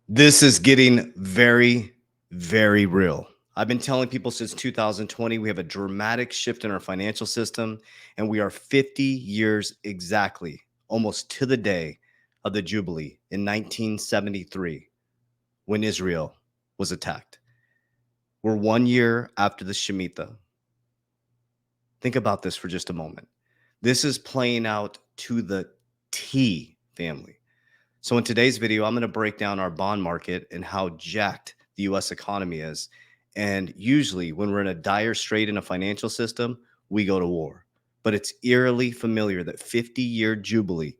This is getting very, very real. I've been telling people since 2020, we have a dramatic shift in our financial system, and we are 50 years exactly, almost to the day of the Jubilee in 1973 when Israel was attacked. We're 1 year after the Shemitah. Think about this for just a moment. This is playing out to the T, family. So in today's video, I'm going to break down our bond market and how jacked the US economy is. And usually when we're in a dire strait in a financial system, we go to war. But it's eerily familiar that 50-year Jubilee,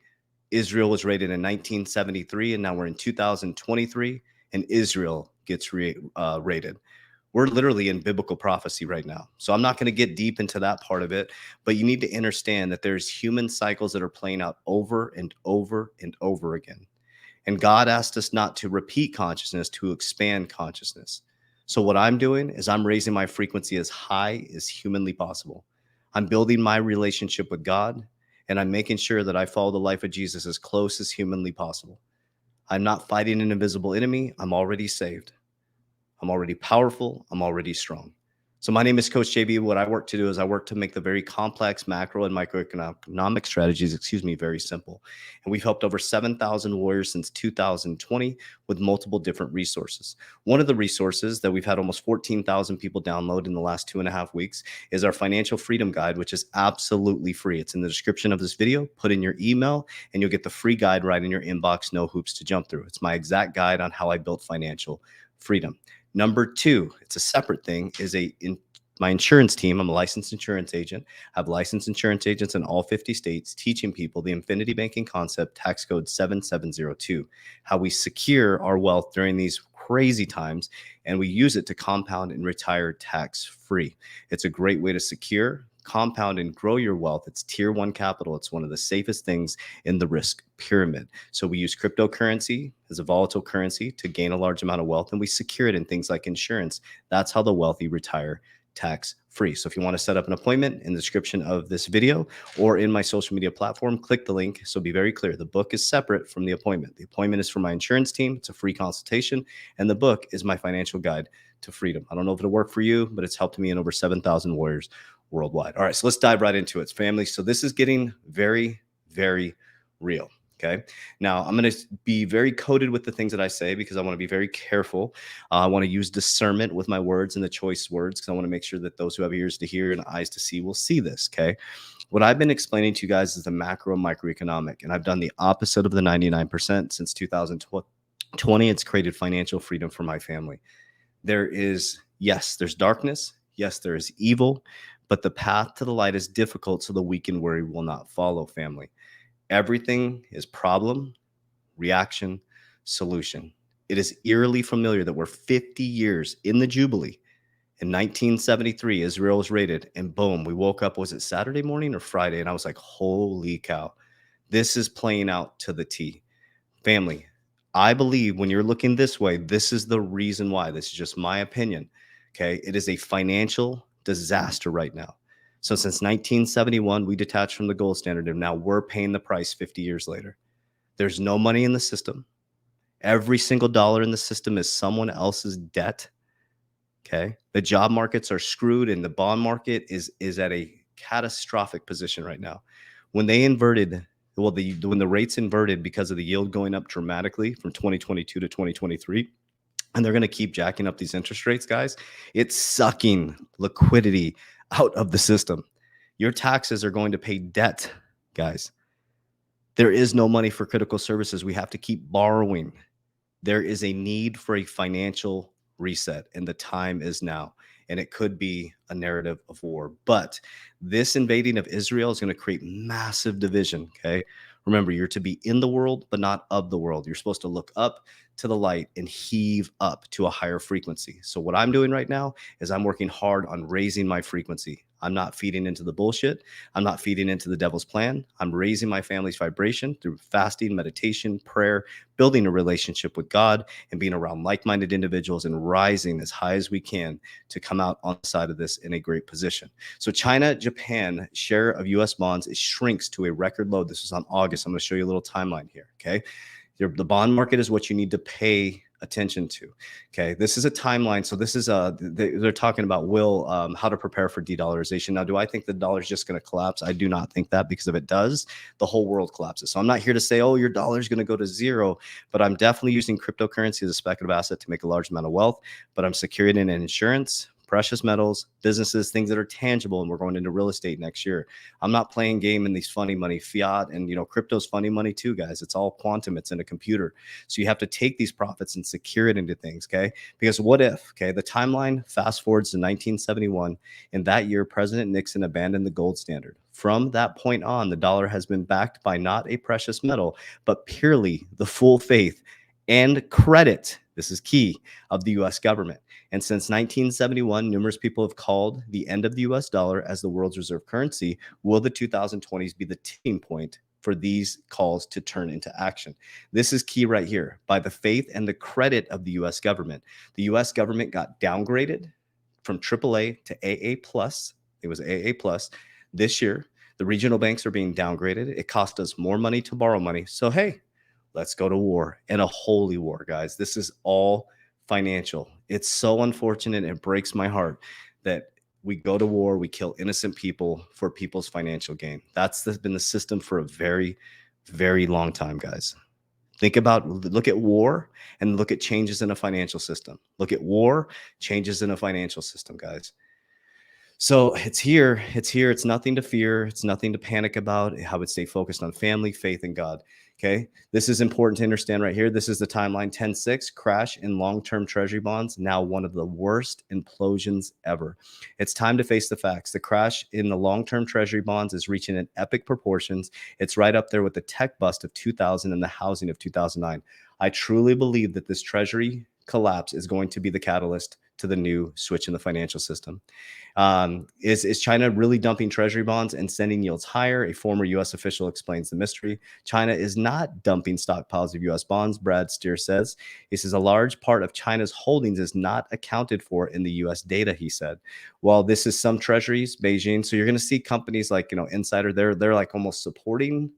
Israel was raided in 1973, and now we're in 2023, and Israel gets raided. We're literally in biblical prophecy right now. So I'm not going to get deep into that part of it, but you need to understand that there's human cycles that are playing out over and over and over again. And God asked us not to repeat consciousness, to expand consciousness. So what I'm doing is I'm raising my frequency as high as humanly possible. I'm building my relationship with God, and I'm making sure that I follow the life of Jesus as close as humanly possible. I'm not fighting an invisible enemy. I'm already saved. I'm already powerful. I'm already strong. So my name is Coach JB. What I work to do is I work to make the very complex macro and microeconomic strategies, very simple. And we've helped over 7,000 warriors since 2020 with multiple different resources. One of the resources that we've had almost 14,000 people download in the last 2.5 weeks is our financial freedom guide, which is absolutely free. It's in the description of this video. Put in your email and you'll get the free guide right in your inbox. No hoops to jump through. It's my exact guide on how I built financial freedom. Number two, it's a separate thing, is my insurance team. I'm a licensed insurance agent. I have licensed insurance agents in all 50 states teaching people the infinity banking concept, tax code 7702, how we secure our wealth during these crazy times, and we use it to compound and retire tax free. It's a great way to secure, compound, and grow your wealth. It's tier one capital. It's one of the safest things in the risk pyramid. So we use cryptocurrency as a volatile currency to gain a large amount of wealth, and we secure it in things like insurance. That's how the wealthy retire tax free. So if you want to set up an appointment, in the description of this video or in my social media platform, click the link. So be very clear. The book is separate from the appointment. The appointment is for my insurance team. It's a free consultation. And the book is my financial guide to freedom. I don't know if it'll work for you, but it's helped me in over 7,000 warriors worldwide. All right, so let's dive right into it, family. So this is getting very, very real. Okay. Now I'm going to be very coded with the things that I say because I want to be very careful. I want to use discernment with my words and the choice words because I want to make sure that those who have ears to hear and eyes to see will see this. Okay. What I've been explaining to you guys is the macro microeconomic, and I've done the opposite of the 99% since 2020. It's created financial freedom for my family. There's darkness. Yes, there is evil, but the path to the light is difficult, so the weak and weary will not follow, family. Everything is problem, reaction, solution. It is eerily familiar that we're 50 years in the Jubilee. In 1973, Israel was raided, and boom, we woke up. Was it Saturday morning or Friday? And I was like, holy cow, this is playing out to the T. Family, I believe when you're looking this way, this is the reason why. This is just my opinion. Okay. It is a financial disaster right now. So since 1971, we detached from the gold standard, and now we're paying the price 50 years later. There's no money in the system. Every single dollar in the system is someone else's debt. Okay. The job markets are screwed, and the bond market is at a catastrophic position right now. When they inverted, when the rates inverted because of the yield going up dramatically from 2022 to 2023, and they're going to keep jacking up these interest rates, guys, it's sucking liquidity out of the system. Your taxes are going to pay debt, guys. There is no money for critical services. We have to keep borrowing. There is a need for a financial reset, and the time is now. And it could be a narrative of war. But this invading of Israel is going to create massive division. Okay. Remember, you're to be in the world, but not of the world. You're supposed to look up to the light and heave up to a higher frequency. So what I'm doing right now is I'm working hard on raising my frequency. I'm not feeding into the bullshit. I'm not feeding into the devil's plan. I'm raising my family's vibration through fasting, meditation, prayer, building a relationship with God, and being around like-minded individuals and rising as high as we can to come out on the side of this in a great position. So China, Japan, share of US bonds, it shrinks to a record low. This is on August. I'm going to show you a little timeline here. Okay. The bond market is what you need to pay attention to. Okay, this is a timeline. So this is they're talking about how to prepare for de-dollarization. Now, do I think the dollar is just going to collapse? I do not think that, because if it does, the whole world collapses. So I'm not here to say, oh, your dollar is going to go to zero, but I'm definitely using cryptocurrency as a speculative asset to make a large amount of wealth. But I'm securing it in insurance, precious metals, businesses, things that are tangible, and we're going into real estate next year. I'm not playing game in these funny money, fiat, and crypto's funny money too, guys. It's all quantum. It's in a computer. So you have to take these profits and secure it into things, okay? Because what if, okay, the timeline fast forwards to 1971. In that year, President Nixon abandoned the gold standard. From that point on, the dollar has been backed by not a precious metal, but purely the full faith and credit, this is key, of the US government. And since 1971, numerous people have called the end of the US dollar as the world's reserve currency. Will the 2020s be the tipping point for these calls to turn into action? This is key right here. By the faith and the credit of the US government. The US government got downgraded from AAA to AA plus. It was AA plus this year. The regional banks are being downgraded. It cost us more money to borrow money. So, hey, let's go to war, and a holy war, guys. This is all financial. It's so unfortunate. It breaks my heart that we go to war, we kill innocent people for people's financial gain. Been the system for a very, very long time, guys. Look at war and look at changes in a financial system. Look at war, changes in a financial system, guys. So it's here. It's here. It's nothing to fear. It's nothing to panic about. I would stay focused on family, faith, and God. Okay. This is important to understand right here. This is the timeline 10-6 crash in long-term treasury bonds. Now one of the worst implosions ever. It's time to face the facts. The crash in the long-term treasury bonds is reaching an epic proportions. It's right up there with the tech bust of 2000 and the housing of 2009. I truly believe that this treasury collapse is going to be the catalyst to the new switch in the financial system. Is China really dumping treasury bonds and sending yields higher? A former U.S. official explains the mystery. China is not dumping stockpiles of U.S. bonds, Brad Steer says. He says a large part of China's holdings is not accounted for in the U.S. data, he said. Well, this is some treasuries, Beijing. So you're going to see companies like, Insider, they're like almost supporting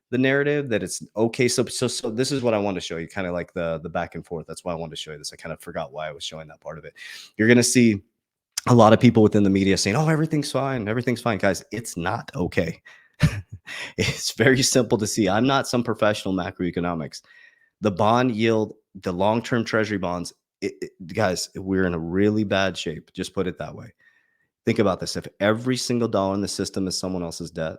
the narrative that it's okay. So this is what I want to show you, kind of like the back and forth. That's why I wanted to show you this. I kind of forgot why I was showing that part of it. You're going to see a lot of people within the media saying, oh, everything's fine. Everything's fine. Guys, it's not okay. It's very simple to see. I'm not some professional macroeconomics. The bond yield, the long-term treasury bonds, guys, we're in a really bad shape. Just put it that way. Think about this. If every single dollar in the system is someone else's debt,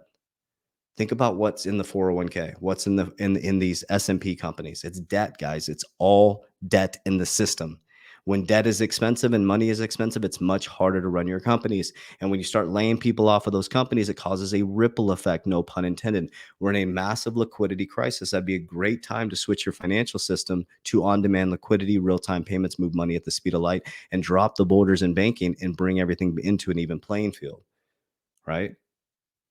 think about what's in the 401k, what's in these S&P companies. It's debt, guys. It's all debt in the system. When debt is expensive and money is expensive, it's much harder to run your companies. And when you start laying people off of those companies, it causes a ripple effect, no pun intended. We're in a massive liquidity crisis. That'd be a great time to switch your financial system to on-demand liquidity, real-time payments, move money at the speed of light, and drop the borders in banking and bring everything into an even playing field, right?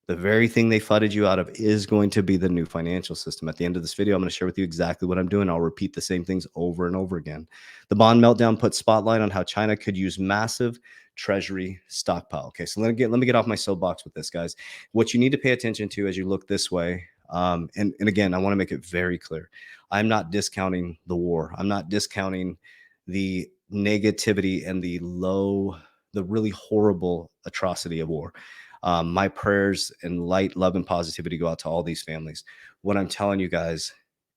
The very thing they fudded you out of is going to be the new financial system. At the end of this video, I'm going to share with you exactly what I'm doing. I'll repeat the same things over and over again. The bond meltdown put spotlight on how China could use massive treasury stockpile. Okay, so let me get off my soapbox with this, guys. What you need to pay attention to as you look this way, and again, I want to make it very clear. I'm not discounting the war. I'm not discounting the negativity and the really horrible atrocity of war. My prayers and light, love, and positivity go out to all these families. What I'm telling you guys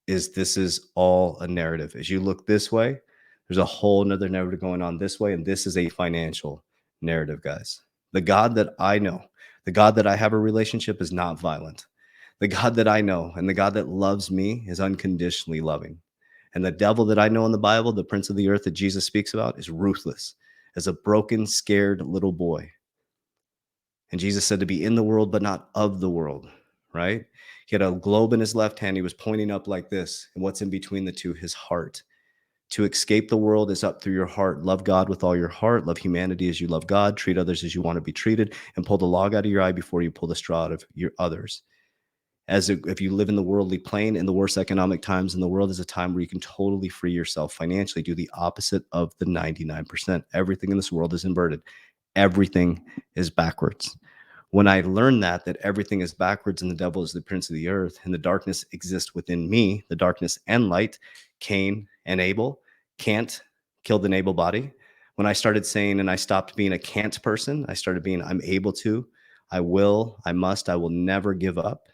is this is all a narrative. As you look this way, there's a whole nother narrative going on this way, and this is a financial narrative, guys. The God that I know, the God that I have a relationship is not violent. The God that I know and the God that loves me is unconditionally loving. And the devil that I know in the Bible, the prince of the earth that Jesus speaks about, is ruthless as a broken, scared little boy. And Jesus said to be in the world, but not of the world, right? He had a globe in his left hand. He was pointing up like this. And what's in between the two? His heart. To escape the world is up through your heart. Love God with all your heart. Love humanity as you love God. Treat others as you want to be treated. And pull the log out of your eye before you pull the straw out of your others. If you live in the worldly plane, in the worst economic times in the world is a time where you can totally free yourself financially. Do the opposite of the 99%. Everything in this world is inverted. Everything is backwards. When I learned that everything is backwards and the devil is the prince of the earth and the darkness exists within me, the darkness and light, Cain and Abel, Can't killed an able body. When I started saying, and I stopped being a can't person, I started being I'm able to, I will, I must, I will never give up.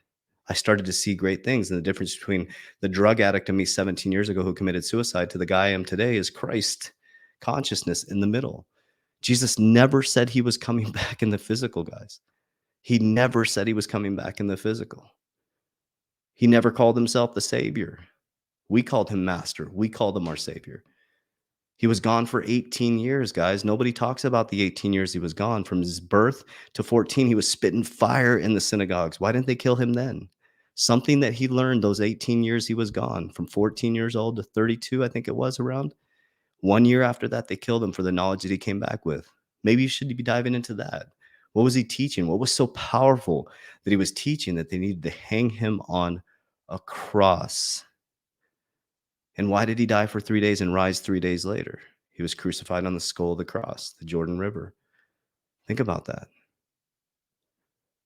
I started to see great things. And the difference between the drug addict of me 17 years ago who committed suicide to the guy I am today is Christ consciousness in the middle. Jesus never said he was coming back in the physical, guys. He never said he was coming back in the physical. He never called himself the Savior. We called him Master. We called him our Savior. He was gone for 18 years, guys. Nobody talks about the 18 years he was gone. From his birth to 14, he was spitting fire in the synagogues. Why didn't they kill him then? Something that he learned those 18 years he was gone, from 14 years old to 32, I think it was around. 1 year after that, they killed him for the knowledge that he came back with. Maybe you should be diving into that. What was he teaching? What was so powerful that he was teaching that they needed to hang him on a cross? And why did he die for 3 days and rise 3 days later? He was crucified on the skull of the cross, the Jordan River. Think about that.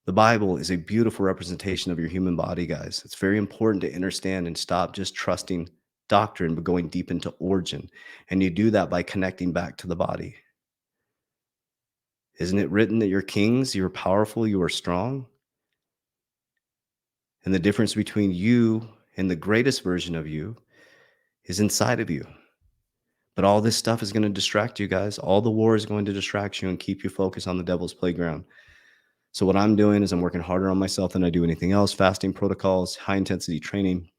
The Bible is a beautiful representation of your human body, guys. It's very important to understand and stop just trusting doctrine, but going deep into origin. And you do that by connecting back to the body. Isn't it written that you're kings, you're powerful, you are strong? And the difference between you and the greatest version of you is inside of you. But all this stuff is going to distract you, guys. All the war is going to distract you and keep you focused on the devil's playground. So what I'm doing is I'm working harder on myself than I do anything else. Fasting protocols, high intensity training,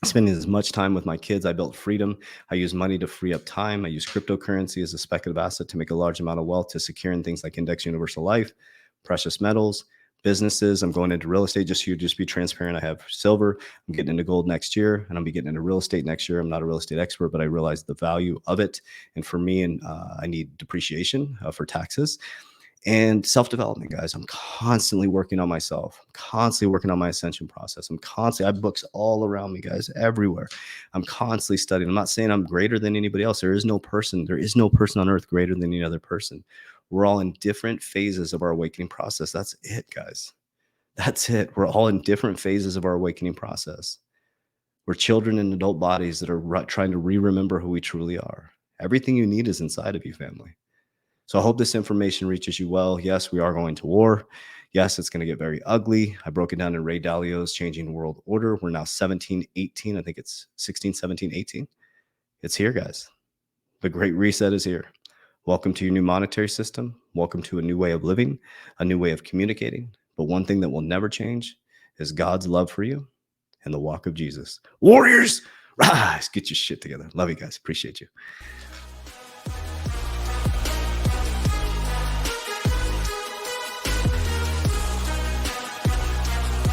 spending as much time with my kids. I built freedom. I use money to free up time. I use cryptocurrency as a speculative asset to make a large amount of wealth to secure in things like index universal life, precious metals, businesses. I'm going into real estate. Just be transparent. I have silver. I'm getting into gold next year, and I'll be getting into real estate next year. I'm not a real estate expert, but I realize the value of it. And for me, and I need depreciation for taxes. And self-development, guys. I'm constantly working on myself. I'm constantly working on my ascension process. I have books all around me, guys, everywhere. I'm constantly studying. I'm not saying I'm greater than anybody else. There is no person on earth greater than any other person. We're all in different phases of our awakening process. That's it, guys. That's it. We're all in different phases of our awakening process. We're children in adult bodies that are trying to remember who we truly are. Everything you need is inside of you, family. So I hope this information reaches you well. Yes, we are going to war. Yes, it's going to get very ugly. I broke it down in Ray Dalio's Changing World Order. We're now 17, 18. I think it's 16, 17, 18. It's here, guys. The Great Reset is here. Welcome to your new monetary system. Welcome to a new way of living, a new way of communicating. But one thing that will never change is God's love for you and the walk of Jesus. Warriors, rise, get your shit together. Love you guys. Appreciate you.